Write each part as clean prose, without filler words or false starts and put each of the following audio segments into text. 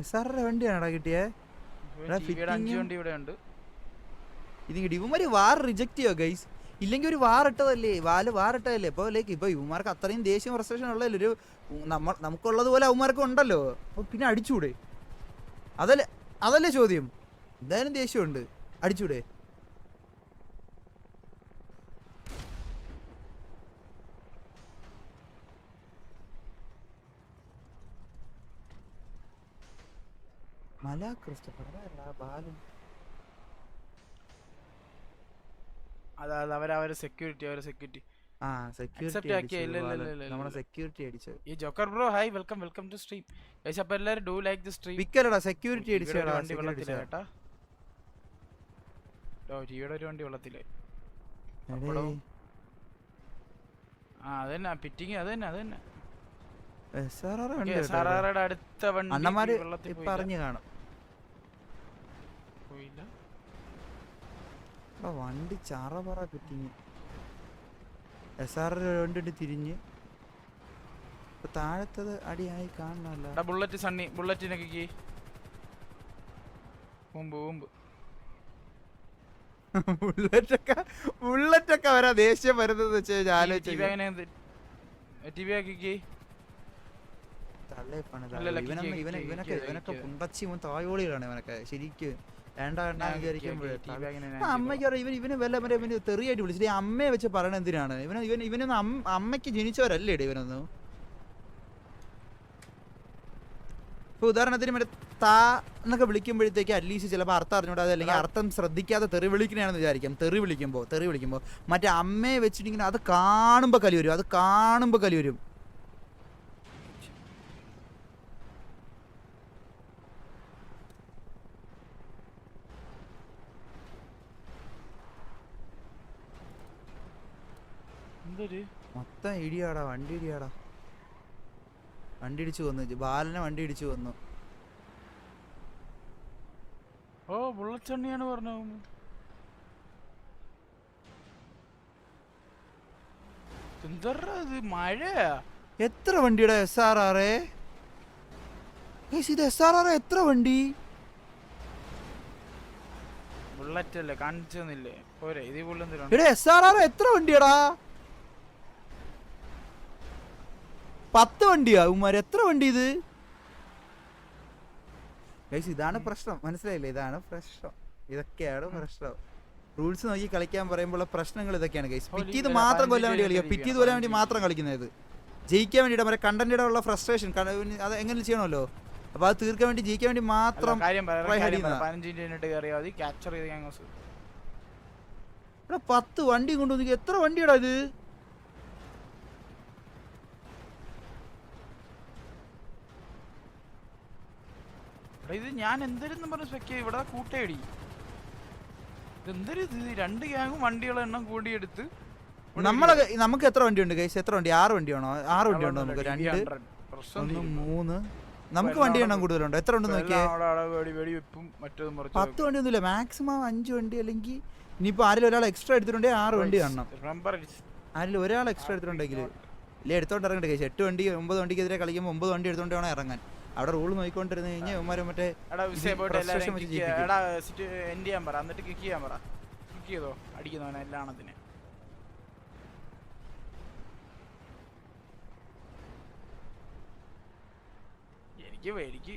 സാറിന്റെ വണ്ടിയാണോ കിട്ടിയേ? ഇത് ഇവന്മാര് വാർ റിജക്ട് ചെയ്യോ ഗൈസ്? ഇല്ലെങ്കിൽ ഒരു വാർ ഇട്ടതല്ലേ, വാർ ഇട്ടതല്ലേ. ഇപ്പൊ ലൈക്ക് ഇപ്പൊ ഇവന്മാർക്ക് അത്രയും ദേഷ്യം ഫ്രസ്ട്രേഷൻ ഉള്ളതല്ലേ ഒരു നമുക്കുള്ളത് പോലെ അവന്മാർക്ക് ഉണ്ടല്ലോ. അപ്പൊ പിന്നെ അടിച്ചൂടെ? അതല്ലേ ചോദ്യം. എന്തായാലും ദേഷ്യമുണ്ട്, അടിച്ചൂടെ? ബാലൻ അവരെ സെക്യൂരിറ്റി സെക്യൂരിറ്റി അടിച്ചു. ഈ joker bro hi, welcome to stream. Guys അപ്പോൾ എല്ലാവരും ഡു ലൈക്ക് ദി സ്ട്രീം. വിക്കലടാ സെക്യൂരിറ്റി അടിച്ചടാ. വണ്ടി വെള്ളത്തിലാ കേട്ടാ. ജിയുടെ ഒരു വണ്ടി വെള്ളത്തിലായി. അതന്നെ പിറ്റിങ്, അതന്നെ SRRയുടെ അടുത്ത വണ്ടി അണ്ണന്മാര് പറഞ്ഞു കാണും. പോയില്ല വണ്ടി ചറ പറ പിറ്റിങ്. SR വണ്ടി തിരിഞ്ഞ് താഴത്തത് അടിയായി കാണണല്ലോ. ബുള്ളറ്റ് സണ്ണി, ബുള്ളറ്റിനൊക്കെ ബുള്ളറ്റൊക്കെ വരാ ദേഷ്യം വരുന്നത് വെച്ച് ആലോചിച്ചു. ഇവനൊക്കെ പുണ്ടച്ചി തായോളികളാണ് ഇവനൊക്കെ ശരിക്കും. അമ്മയ്ക്ക് ഇവന് വല്ല ഇവന് തെറിയായിട്ട് വിളിച്ചിട്ട് അമ്മയെ വെച്ച് പറയണ എന്തിനാണ്? ഇവനൊന്നും അമ്മയ്ക്ക് ജനിച്ചവരല്ലേ ഇവനൊന്നും. ഇപ്പൊ ഉദാഹരണത്തിന് മറ്റേ താ എന്നൊക്കെ വിളിക്കുമ്പോഴത്തേക്ക് അറ്റ്ലീസ്റ്റ് ചിലപ്പോൾ അർത്ഥം അറിഞ്ഞൂടാ, അല്ലെങ്കിൽ അർത്ഥം ശ്രദ്ധിക്കാതെ തെറി വിളിക്കണാണെന്ന് വിചാരിക്കാം. തെറി വിളിക്കുമ്പോൾ മറ്റേ അമ്മയെ വെച്ചിട്ടിങ്ങനെ അത് കാണുമ്പോൾ കലി വരും. മൊത്തം ഇടിയാടാ, വണ്ടി ഇടിച്ചു കൊന്നു. ബാലനെ വണ്ടി ഇടിച്ചു കൊന്നു. ബുള്ളറ്റ് പറഞ്ഞു. മഴയാ. എത്ര വണ്ടിയുടെ SRR? ഇത് SRR എത്ര വണ്ടി? ബുള്ളറ്റ് അല്ലേ കാണിച്ചൊന്നില്ലേ? പോരെ ഇത് ബുള്ളറ്റ്. SRR എത്ര വണ്ടിയാടാ? 10 വണ്ടിയാ ഉമ്മാര്. എത്ര വണ്ടി ഇത്? ഇതാണ് പ്രശ്നം, മനസ്സിലായില്ലേ? ഇതാണ് പ്രശ്നം, ഇതൊക്കെയാണ് പ്രശ്നം. റൂൾസ് നോക്കി കളിക്കാൻ പറയുമ്പോൾ പ്രശ്നങ്ങൾ ഇതൊക്കെയാണ് ഗൈസ്. പിറ്റീത് മാത്രം കൊല്ലാൻ വേണ്ടി കളിക്കുക, പിറ്റീത് കൊല്ലാൻ വേണ്ടി മാത്രം കളിക്കുന്നത്. ജയിക്കാൻ വേണ്ടിയിട്ട് മറ്റേ കണ്ടന്റിയുടെ ഉള്ള ഫ്രസ്ട്രേഷൻ അത് എങ്ങനെ ചെയ്യണമല്ലോ. അപ്പൊ അത് തീർക്കാൻ വേണ്ടി, ജയിക്കാൻ വേണ്ടി മാത്രം 10 വണ്ടി കൊണ്ടുവന്നു. എത്ര വണ്ടിയാടാ ഇത്? ഇത് ഞാൻ എന്തെങ്കിലും പറഞ്ഞു ഇവിടെ കൂട്ടയടി. ഇതെന്തൊരു രണ്ട് ഗ്യാങ്ങും വണ്ടികളെ എണ്ണം കൂടിയെടുത്ത് നമുക്ക് എത്ര വണ്ടിയുണ്ട് ഗൈസ്? എത്ര വണ്ടി? 6 വണ്ടിയാണോ? 6 വണ്ടിയുണ്ടോ നമുക്ക്? 2 1 3 നമുക്ക് വണ്ടി എണ്ണം കൂടുതലുണ്ടോ? എത്ര ഉണ്ടെന്ന് നോക്കിയേ. 10 വണ്ടി ഒന്നുമില്ല, മാക്സിമം 5 വണ്ടി. അല്ലെങ്കിൽ ഇനിയിപ്പോ ആരെങ്കിലും ഒരാൾ എക്സ്ട്രാ എടുത്തിട്ടുണ്ടെങ്കിൽ 6 വണ്ടി കാണണം. ആരെങ്കിലും ഒരാൾ എക്സ്ട്രാ എടുത്തിട്ടുണ്ടെങ്കിൽ ഇല്ലേ എടുത്തോണ്ട് ഇറങ്ങണ്ട ഗൈസ്. 8 വണ്ടി 9 വണ്ടിക്കെതിരെ കളിക്കുമ്പോൾ 9 വണ്ടി എടുത്തോണ്ട് വേണം ഇറങ്ങാൻ. അവിടെ റൂൾ നോക്കിക്കൊണ്ടിരുന്നു കഴിഞ്ഞാൽ ഇവന്മാരെ മറ്റേ അടിക്കുന്നവനെ എല്ലാണത്തിന്. എനിക്ക്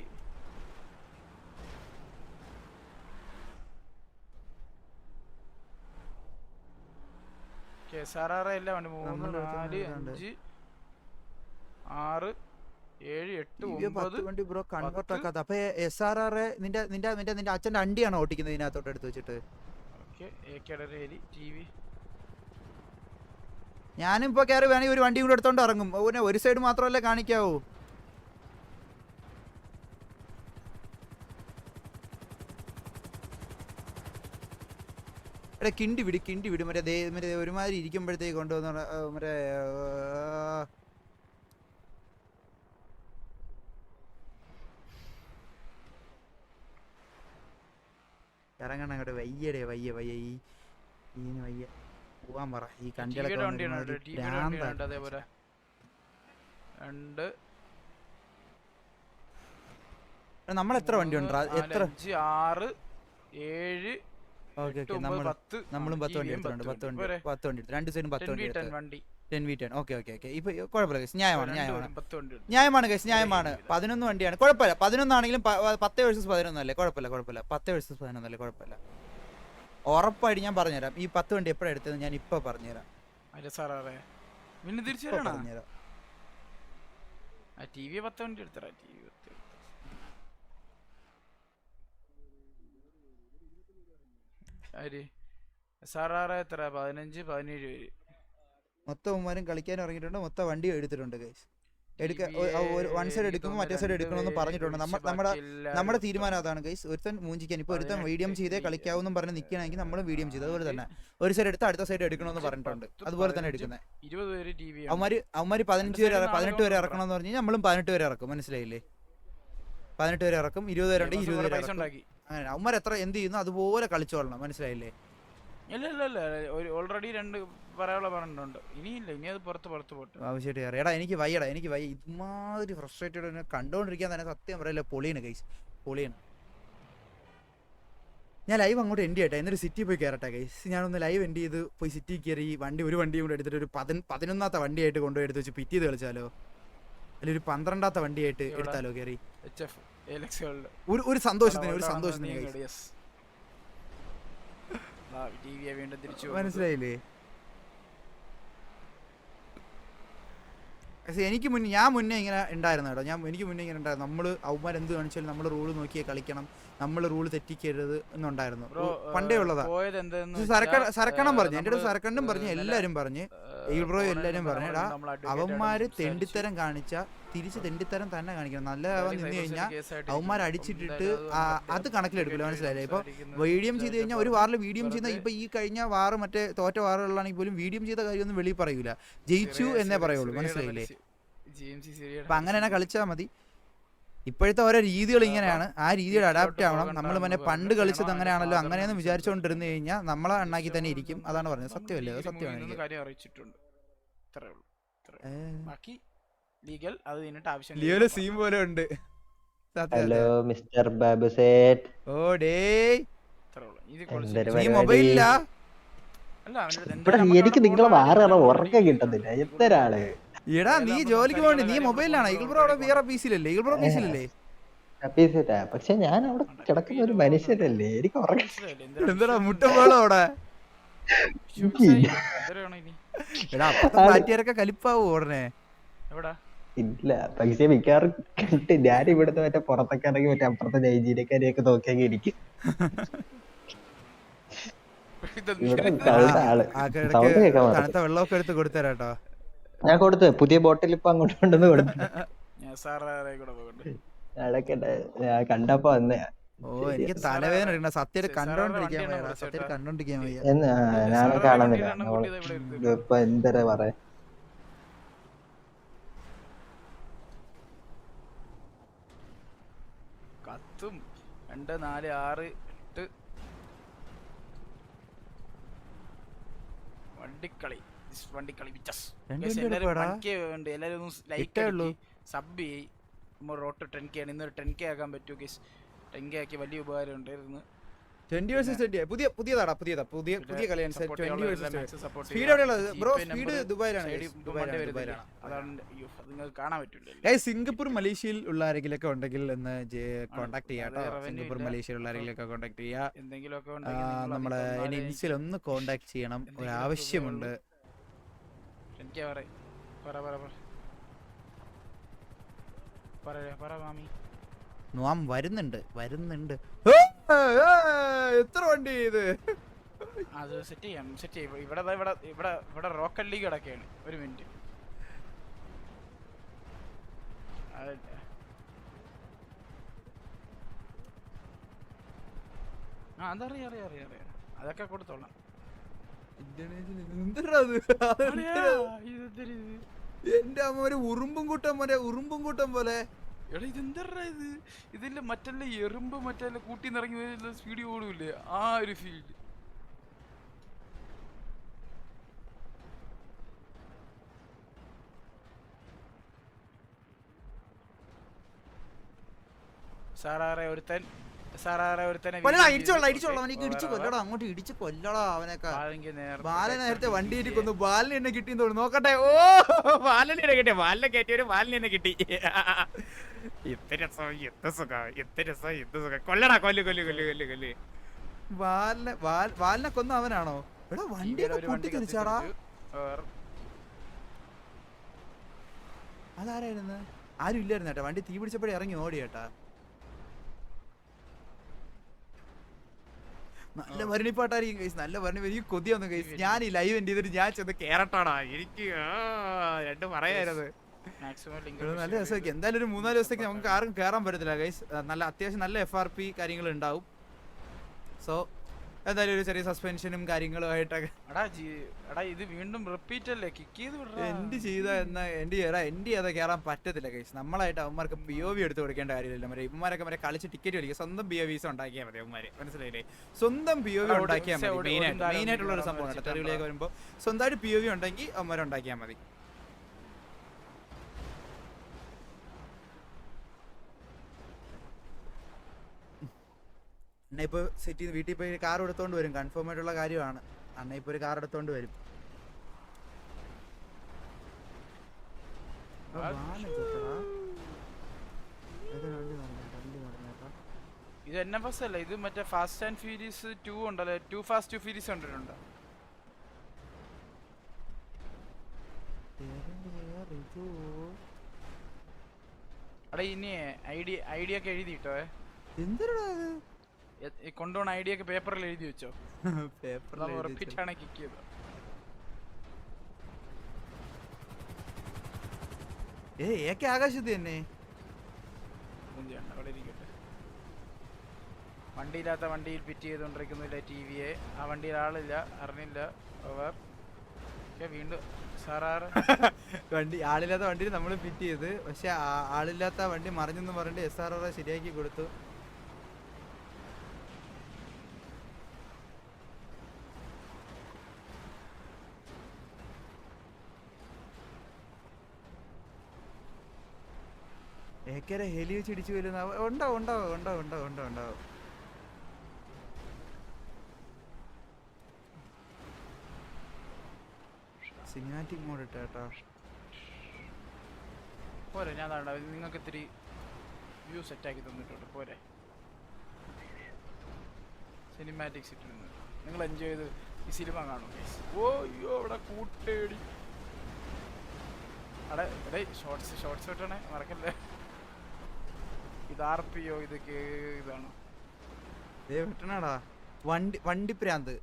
SRR എല്ലാം ഉണ്ട്. 3 4 5 6 7 8 9 വണ്ടി ബ്രോ കൺവേർട്ട് ആക്കാത്ത. അപ്പൊ SRR നിന്റെ അച്ഛന്റെ അണ്ടിയാണോ ഓട്ടിക്കുന്നത് ഇതിനകത്തോട്ട് എടുത്ത് വെച്ചിട്ട്? ഞാനും ഇപ്പൊ കയറി വേണമെങ്കിൽ ഒരു വണ്ടി കൂടെ എടുത്തോണ്ട് ഇറങ്ങും. ഒരു സൈഡ് മാത്രമല്ലേ കാണിക്കാവൂ. കിണ്ടി വിട് മറ്റേ ഒരുമാതിരി ഇരിക്കുമ്പോഴത്തേക്ക് കൊണ്ടുവന്ന മറ്റേ ഇറങ്ങണം അങ്ങോട്ട്. വയ്യ ഈ വയ്യ പോവാൻ പറ. ഈ കണ്ടികളൊക്കെ അതേപോലെ 2 നമ്മൾ എത്ര വണ്ടി ഉണ്ട് എത്ര 5 6 7 ഓക്കെ ഓക്കെ 8 9 10 നമ്മളും 10 വണ്ടി എടുത്തിട്ടുണ്ട് 10 വണ്ടി 2 സൈഡും 10 വണ്ടി 10 വണ്ടി 10v10 ഓക്കെ ഓക്കെ ഓക്കെ ഇപ്പൊ കുഴപ്പമില്ല ഗൈസ് ന്യായമാണ് ന്യായമാണ് 10 വണ്ടി ന്യായമാണ് ഗൈസ് ന്യായമാണ് 11 വണ്ടിയാണ് കുഴപ്പമില്ല 11 ആണെങ്കിലും 10 വേഴ്സസ് 11 അല്ലേ കുഴപ്പമില്ല 10 വേഴ്സസ് 11 അല്ലേ കുഴപ്പമില്ല ഉറപ്പായിട്ട് ഞാൻ പറഞ്ഞുതരാം ഈ 10 വണ്ടി എപ്പോഴാണ് എടുത്തത് ഞാൻ ഇപ്പൊ പറഞ്ഞുതരാം പിന്നെ തിരിച്ചു വരണ പറഞ്ഞുതരാം ടി വി 10 വണ്ടി എടുത്തറ ടി വി സാറാറ് എത്ര 15 17 പേര് മൊത്തം ഉമ്മാരും കളിക്കാൻ ഇറങ്ങിയിട്ടുണ്ട് മൊത്തം വണ്ടി എടുത്തിട്ടുണ്ട് ഗൈസ് വൺ സൈഡ് എടുക്കുമ്പോൾ മറ്റേ സൈഡ് എടുക്കണമെന്ന് പറഞ്ഞിട്ടുണ്ട് നമ്മുടെ തീരുമാനം അതാണ് ഗൈസ് ഒരുത്തൻ മൂഞ്ചിക്കാൻ ഇപ്പൊ ഒരുത്തൻ മീഡിയം ചെയ്തേ കളിക്കാവെന്നും പറഞ്ഞ് നിൽക്കണമെങ്കിൽ നമ്മൾ മീഡിയം ചെയ്ത് അതുപോലെ തന്നെ ഒരു സൈഡ് എടുത്ത് അടുത്ത സൈഡ് എടുക്കണമെന്ന് പറഞ്ഞിട്ടുണ്ട് അതുപോലെ തന്നെ എടുക്കുന്നത് അവന്മാര് 15 വരെ 18 വരെ ഇറക്കണമെന്ന് പറഞ്ഞു നമ്മളും 18 വരെ ഇറക്കും മനസ്സിലായില്ലേ 18 വരെ ഇറക്കും 20 വരെ ഉണ്ടെങ്കിൽ 20 വരെ ഇറക്കും അങ്ങനെ അവന്മാർ എത്ര എന്ത് ചെയ്യുന്നു അതുപോലെ കളിച്ചോളണം മനസ്സിലായില്ലേ ഇല്ല ഓൾറെഡി 2 പറയാനുള്ള പറഞ്ഞിട്ടുണ്ട് ഇനിയില്ല ഇനി അത് പുറത്ത് പോട്ടെ ആവശ്യമായിട്ട് അറിയാം എനിക്ക് വയ്യടാ എനിക്ക് വയ്യ ഇമാതിരി ഫ്രസ്ട്രേറ്റഡ് കണ്ടോണ്ടിരിക്കാൻ തന്നെ സത്യം പറയല്ലേ പൊളിയാണ് ഗൈസ് പൊളിയാണ് ഞാൻ ലൈവ് അങ്ങോട്ട് എൻഡ് ചെയ്യട്ടെ എന്നിട്ട് സിറ്റി പോയി കയറട്ടെ ഗൈസ് ഞാനൊന്ന് ലൈവ് എൻഡ് ചെയ്ത് പോയി സിറ്റി കയറി ഒരു വണ്ടിയും കൂടെ എടുത്തിട്ട് ഒരു 11ാമത്തെ വണ്ടിയായിട്ട് കൊണ്ടുപോയി എടുത്ത് വെച്ച് പിറ്റേത് കളിച്ചാലോ അല്ലെങ്കിൽ ഒരു 12ാമത്തെ വണ്ടിയായിട്ട് എടുത്താലോ കയറി ഒരു സന്തോഷത്തിന് മനസ്സിലായില്ലേ ഞാൻ മുന്നേ ഇങ്ങനെ ഉണ്ടായിരുന്നു കേട്ടോ എനിക്ക് മുന്നേ ഇങ്ങനെ ഉണ്ടായിരുന്നു നമ്മള് അവന്മാർ എന്ത് കാണിച്ചാലും നമ്മള് റൂള് നോക്കിയേ കളിക്കണം നമ്മള് റൂള് തെറ്റിക്കരുത് എന്നുണ്ടായിരുന്നു പണ്ടേ ഉള്ളതാ സരക്കണം പറഞ്ഞു എന്റെ അടുത്ത് സരക്കണ്ടും പറഞ്ഞു എല്ലാരും പറഞ്ഞ് ബ്രോ എല്ലാരും പറഞ്ഞടാ അവന്മാര് തെണ്ടിത്തരം കാണിച്ച തിരിച്ച് തെണ്ടിത്തരം തന്നെ കാണിക്കണം നല്ലതാവാൻ നിന്ന് കഴിഞ്ഞാൽ അവന്മാർ അടിച്ചിട്ടിട്ട് അത് കണക്കിലെടുക്കില്ല മനസ്സിലായില്ലേ ഇപ്പൊ വീഡിയം ചെയ്ത് കഴിഞ്ഞാൽ ഒരു വാറിൽ വീഡിയം ചെയ്യുന്ന ഇപ്പൊ ഈ കഴിഞ്ഞ വാറ് മറ്റേ തോറ്റ വാറുകളാണെങ്കിൽ പോലും വീഡിയം ചെയ്ത കാര്യമൊന്നും വെളിയിൽ പറയൂല ജയിച്ചു എന്നേ പറയുള്ളൂ മനസ്സിലായില്ലേ അപ്പൊ അങ്ങനെ തന്നെ കളിച്ചാൽ മതി ഇപ്പോഴത്തെ ഓരോ രീതികൾ ഇങ്ങനെയാണ് ആ രീതിയിൽ അഡാപ്റ്റ് ആവണം നമ്മൾ പിന്നെ പണ്ട് കളിച്ചത് അങ്ങനെയാണല്ലോ അങ്ങനെയൊന്നും വിചാരിച്ചുകൊണ്ടിരുന്നു കഴിഞ്ഞാൽ നമ്മളെ അണ്ണാക്കി തന്നെ ഇരിക്കും അതാണ് പറഞ്ഞത് സത്യമല്ലേ അത് സത്യമാണ് ലീഗൽ അത് കഴിഞ്ഞിട്ട് ആവശ്യം ലിയോലെ സീൻ പോലെ ഉണ്ട് ഹലോ മിസ്റ്റർ ബാബു സേറ്റ് ഓ ഡേ നീ മൊബൈലിലാ എനിക്ക് നിങ്ങളെ വാറ ഉറക്കം കിട്ടുന്നില്ല എന്തരാണ് എടാ നീ ജോലിക്ക് പോകണ്ട നീ മൊബൈലിലാണ് ഈഗിൾ ബ്രോ അവിടെ വേറെ പീസിലല്ലേ ഈഗിൾ ബ്രോ പീസിലല്ലേ പക്ഷെ ഞാൻ അവിടെ കിടക്കുന്ന ഒരു മനുഷ്യനല്ലേ എനിക്ക് ഉറക്കം എന്താ മുട്ട വേളോ അവിടെ എടാ അപ്പത്തെ പാറ്റിയാരൊക്കെ കലിപ്പാവൂ ഉടനെ ഇല്ല പക്ഷെ മിക്കവാറും കണ്ട് ഞാൻ ഇവിടുത്തെ മറ്റേ പുറത്തൊക്കെ ഇറങ്ങി മറ്റേ അപ്പുറത്തെ നൈജീരിയക്കാരെയൊക്കെ നോക്കിയാൽ ഇരിക്കും തണുത്ത വെള്ളമൊക്കെ എടുത്ത് കൊടുത്തരാട്ടോ ഞാൻ കൊടുത്തു പുതിയ ബോട്ടിൽ ഇപ്പൊ അങ്ങോട്ട് കൊണ്ടുവന്ന് കൊടുത്തു ഞാൻ കണ്ടപ്പോ വന്നേ ഓ എനിക്ക് തലവേദന എടുക്കണ സത്യം കണ്ടോണ്ടിരിക്കാൻ വയ്യ ഞാൻ കാണുന്നില്ല ഇപ്പൊ എന്തരാ പറയാ കത്തും 2 4 6 8 വണ്ടിക്കളി എല്ലാരും ലൈക്ക് സബ് നമ്മൾ റോട്ട് 10K ആണ് ഇന്നൊരു 10K ആക്കാൻ പറ്റുമോ ഗൈസ് 10K ആക്കി വലിയ ഉപകാരം ഉണ്ടായിരുന്നു 20 വേഴ്സസ് 20 പുതിയ കളിയാണ് 20 വേഴ്സസ് സ്പീഡ് എവിടെയുള്ളത് ബ്രോ സ്പീഡ് ദുബായിലാണ് അതാണ് നിങ്ങൾക്ക് കാണാൻ പറ്റില്ല ഗൈസ് സിംഗപ്പൂർ മലേഷ്യയിൽ ഉള്ള ആരെങ്കിലൊക്കെ ഉണ്ടെങ്കിൽ എന്ന് കോൺടാക്ട് ചെയ്യാട്ടോ സിംഗപ്പൂർ മലേഷ്യയിൽ ഉള്ള ആരെങ്കിലൊക്കെ കോൺടാക്ട് ചെയ്യാ എന്തെങ്കിലുമൊക്കെ നമ്മളെ എന്നെ ഇൻസ്റ്റയിൽ ഒന്ന് കോൺടാക്ട് ചെയ്യണം ഒരു ആവശ്യമുണ്ട് നോം വരുന്നുണ്ട് എത്ര വണ്ടി ഇത് അത് സെറ്റ് ചെയ്യാം ഇവിടെ റോക്കറ്റ് ലീഗ് കിടക്കുകയാണ് ഒരു മിനിറ്റ് അതറിയാം അതൊക്കെ കൊടുത്തോളാം എന്റെ അമ്മ ഒരു ഉറുമ്പും കൂട്ടം പോലെ എടാ ഇതെന്താ ഇതില്ല മറ്റല്ല എറുമ്പ് മറ്റല്ല കൂട്ടി നിറങ്ങി സ്പീഡ് ഓടൂല്ലേ ആ ഒരു ഫീൽഡ് സാറാറെ ഒരുത്തൻ സാറാറെ ഒരുത്തനെ ഇടിച്ചോളാം അവനേക്ക് ഇടിച്ചു കൊല്ലടാ, അങ്ങോട്ട് ഇടിച്ച് കൊല്ലടാ അവനൊക്കെ. ബാലൻ നേരത്തെ വണ്ടി കൊന്നു, ബാലിന് എന്നെ കിട്ടിയെന്ന് തോന്നുന്നു. നോക്കട്ടെ. ഓ ബാലനെ കിട്ടിയ, ബാലിനെ കയറ്റിയൊരു ബാലിന് എന്നെ കിട്ടി. കൊല്ലടാ, കൊല്ല്. ബാലിനെ കൊന്ന അവനാണോ? എടാ വണ്ടിയൊക്കെ പൊട്ടിത്തെറിച്ചാടാ. അതാരായിരുന്നു? ആരും ഇല്ലായിരുന്നു കേട്ടാ, വണ്ടി തീ പിടിച്ചപ്പോഴേ ഇറങ്ങി ഓടി കേട്ടാ. നല്ല ഭരണിപ്പാട്ടായിരിക്കും ഗൈസ്, നല്ല ഭരണി. എനിക്ക് കൊതി വന്നു ഗൈസ്. ഞാൻ ഈ ലൈവ് എൻ്റെ ചെയ്തിട്ട് ഞാൻ ചെന്ന് കേറട്ടാടാ. എനിക്ക് രണ്ടും പറയായിരുന്നത്. നല്ല രസമായിരിക്കും. എന്തായാലും ഒരു 3-4 ദിവസത്തേക്ക് നമുക്ക് ആർക്കും കയറാൻ പറ്റത്തില്ല ഗൈസ്. നല്ല അത്യാവശ്യം നല്ല FRP കാര്യങ്ങൾ ഉണ്ടാവും. സോ എന്തായാലും ഒരു ചെറിയ സസ്പെൻഷനും കാര്യങ്ങളും ആയിട്ടൊക്കെ ഇത് വീണ്ടും റിപ്പീറ്റ് അല്ലേ, കിക്ക് ചെയ്ത് എൻഡ് ചെയ്ത എന്നാ എൻഡ് ചെയ്താൽ കയറാൻ പറ്റത്തില്ല ഗൈസ്. നമ്മളായിട്ട് അവന്മാർക്ക് POV എടുത്ത് കൊടുക്കേണ്ട കാര്യമില്ല. ഇവന്മാരൊക്കെ മറ്റേ കളിച്ച് ടിക്കറ്റ് കളിക്കുക, സ്വന്തം POVs ഉണ്ടാക്കിയാൽ മതി അവന്മാര്. മനസ്സിലായില്ലേ? സ്വന്തം POV ഉണ്ടാക്കിയാൽ മതി. മെയിനായിട്ടുള്ള ഒരു സംഭവം തെറിവിലേക്ക് വരുമ്പോൾ സ്വന്തമായിട്ട് POV ഉണ്ടെങ്കിൽ അവന്മാരുണ്ടാക്കിയാൽ മതി. അണ്ണ ഇപ്പോൾ സെറ്റ് ചെയ്ത് വീട്ടിൽ പോയി കാർ എടുത്തോണ്ട് വരും. കൺഫേം ആയിട്ടുള്ള കാര്യമാണ്. അണ്ണ ഇപ്പോൾ ഒരു കാർ എടുത്തോണ്ട് വരും. ഇത് NFS അല്ല, ഇത് മറ്റേ ഫാസ്റ്റ് ആൻഡ് ഫ്യൂരിയസ് 2 ഉണ്ടല്ലോ. 2 ഫാസ്റ്റ് 2 ഫ്യൂരിയസ് കണ്ടിട്ടുണ്ടോ? അടാ ഇനി ഐഡിയ ഒക്കെ എഴുതിട്ടോ. എന്തിനാ കൊണ്ടുപോണ ഐഡിയ ഒക്കെ പേപ്പറിൽ എഴുതി വെച്ചോ. ഉറപ്പിച്ചാണ് കിക്ക് ചെയ്തത്. ആകാശത്ത് തന്നെ അവിടെ ഇരിക്കട്ടെ. വണ്ടിയില്ലാത്ത വണ്ടിയിൽ ഫിറ്റ് ചെയ്തോണ്ടിരിക്കുന്നില്ല TVയെ. ആ വണ്ടിയിൽ ആളില്ല, അറിഞ്ഞില്ല. ഓവർ. വീണ്ടും സാറാറ് വണ്ടി ആളില്ലാത്ത വണ്ടിയിൽ നമ്മൾ ഫിറ്റ് ചെയ്ത്, പക്ഷെ ആളില്ലാത്ത വണ്ടി മറിഞ്ഞെന്ന് പറഞ്ഞിട്ട് SRR ശരിയാക്കി കൊടുത്തു. ഹെലി വെച്ച് ഇടിച്ചു വരുന്ന ഉണ്ടാവും. സിനിമാറ്റിക് മോഡ് ഇട്ടാ പോരെ. ഞാൻ നിങ്ങൾക്ക് ഇത്തിരി വ്യൂ സെറ്റാക്കി തന്നിട്ടുണ്ട്. പോരെ സിനിമാറ്റിക്സ് ഇട്ടിരുന്നു. നിങ്ങൾ എൻജോയ് ചെയ്ത് ഈ സിനിമ കാണും. ഓ അയ്യോ അവിടെ കൂട്ടേടി. അവിടെ ഷോർട്സ് ഇട്ടണേ മറക്കല്ലേ. ഇത് RPO ഇതൊക്കെ ഇതാണ്. വിട്ടണടാ വണ്ടി പ്രാന്ത്.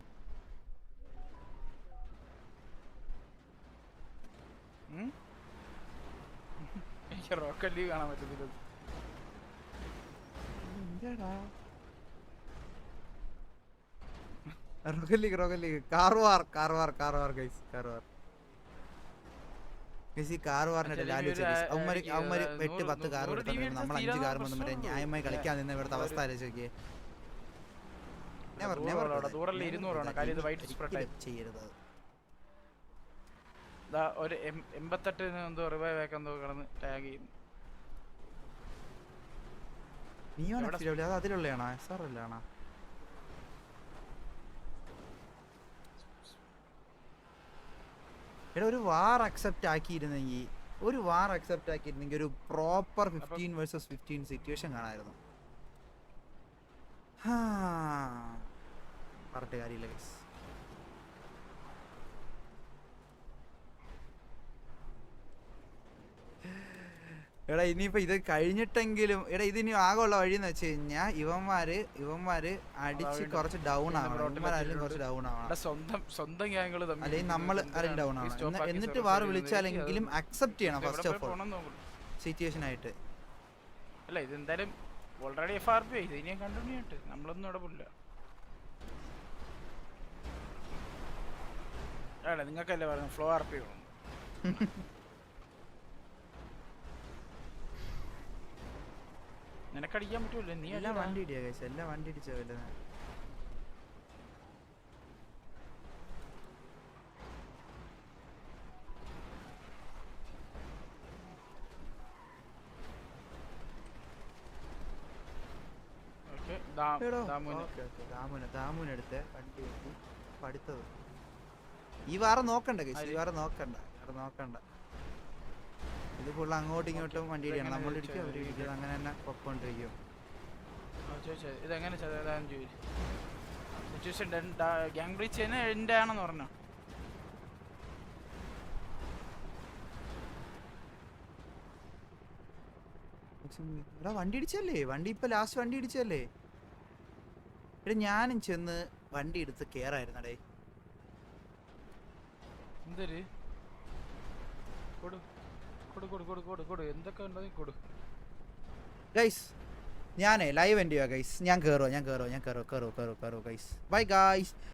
എനിക്ക് റോക്കറ്റ് ലീഗ് കാണാൻ പറ്റത്തില്ല. റോക്കറ്റ് ലീഗ് കാർവാർ ഗൈസ്. കാർവാറിനായിട്ട് അവന്മാര് 8-10 കാർ കൊടുത്താൽ നമ്മൾ 5 കാർ വന്ന് ന്യായമായി കളിക്കാൻ നിന്ന് ഇവിടുത്തെ അവസ്ഥ ആലോചിക്കേ. ചെയ്യരുത്. ഒരു 88 എന്തോ റിവൈവ് ആക്കാൻ എന്തോ കിടന്ന് ടാഗ് ചെയ്യും. അത് അതിലുള്ളതാണോ? SR അല്ലാണോ? എടാ ഒരു വാർ അക്സെപ്റ്റ് ആക്കിയിരുന്നെങ്കിൽ ഒരു പ്രോപ്പർ 15 vs 15 സിറ്റുവേഷൻ കാണാമായിരുന്നു. പറഞ്ഞിട്ട് കാര്യമില്ല ഗൈസ്. എടാ ഇനിയിപ്പോ ഇത് കഴിഞ്ഞിട്ടെങ്കിലും ഇതിനി ആകെയുള്ള വഴിന്ന് വെച്ച് കഴിഞ്ഞാൽ ഇവന്മാര് അടിച്ച് കുറച്ച് ഡൗൺ ആവണം. കുറച്ച് ഡൗൺ ആവണം. അല്ലെങ്കിൽ നമ്മൾ ആരും ഡൗൺ ആവണം. എന്നിട്ട് വാർ വിളിച്ചാലെങ്കിലും അക്സെപ്റ്റ് ചെയ്യണം ഫസ്റ്റ് ഓഫ് ഓൾ സിറ്റുവേഷൻ ആയിട്ട്. അല്ല ഇതെന്തായാലും ഓൾറെഡി FRP ഇത് ഇനിയും കണ്ടിന്യൂ ആയിട്ട് നമ്മളൊന്നും ഇടപെടില്ല. അല്ല നിങ്ങൾക്കല്ലേ പറഞ്ഞു ഫ്ലോ RP വേണം. നിനക്കടിക്കാൻ പറ്റൂല്ലേ? നീ എല്ലാം വണ്ടി ഇടിയാ കഴിച്ച, എല്ലാം വണ്ടി ഇടിച്ചോ വല്ല. ദാമുനെടുത്ത് വണ്ടി വെട്ടി പഠിത്തത് ഈ വാരം നോക്കണ്ട കേസ്, ഈ വാരം നോക്കണ്ട, ഇത് ഫുള്ള് അങ്ങോട്ടും ഇങ്ങോട്ടും വണ്ടി ഇടിക്കണം, നമ്മൾ ഇടിക്കും അവർ ഇടിക്കും, അങ്ങനെ തന്നെ പൊക്കോണ്ടിരിക്കും. ഇതെങ്ങനെ സിറ്റുവേഷൻ ഗ്യാങ് ബ്രീച്ച് എന്റെ ആണെന്ന് പറഞ്ഞോ? എടാ വണ്ടി ഇടിച്ചല്ലേ, വണ്ടി ഇപ്പൊ ലാസ്റ്റ് വണ്ടി ഇടിച്ചല്ലേ. എടാ ഞാനും ചെന്ന് വണ്ടി എടുത്ത് കേറായിരുന്നടേ. എന്തൊരു കൊടു കൊടു കൊടു കൊടു കൊടു കൊടു എന്തൊക്കെ ഉണ്ടോ കൊടു ഗൈസ്. ഞാനേ ലൈവ് എൻ്റെ ഗൈസ്, ഞാൻ കയറുക ഗൈസ്. Bye guys.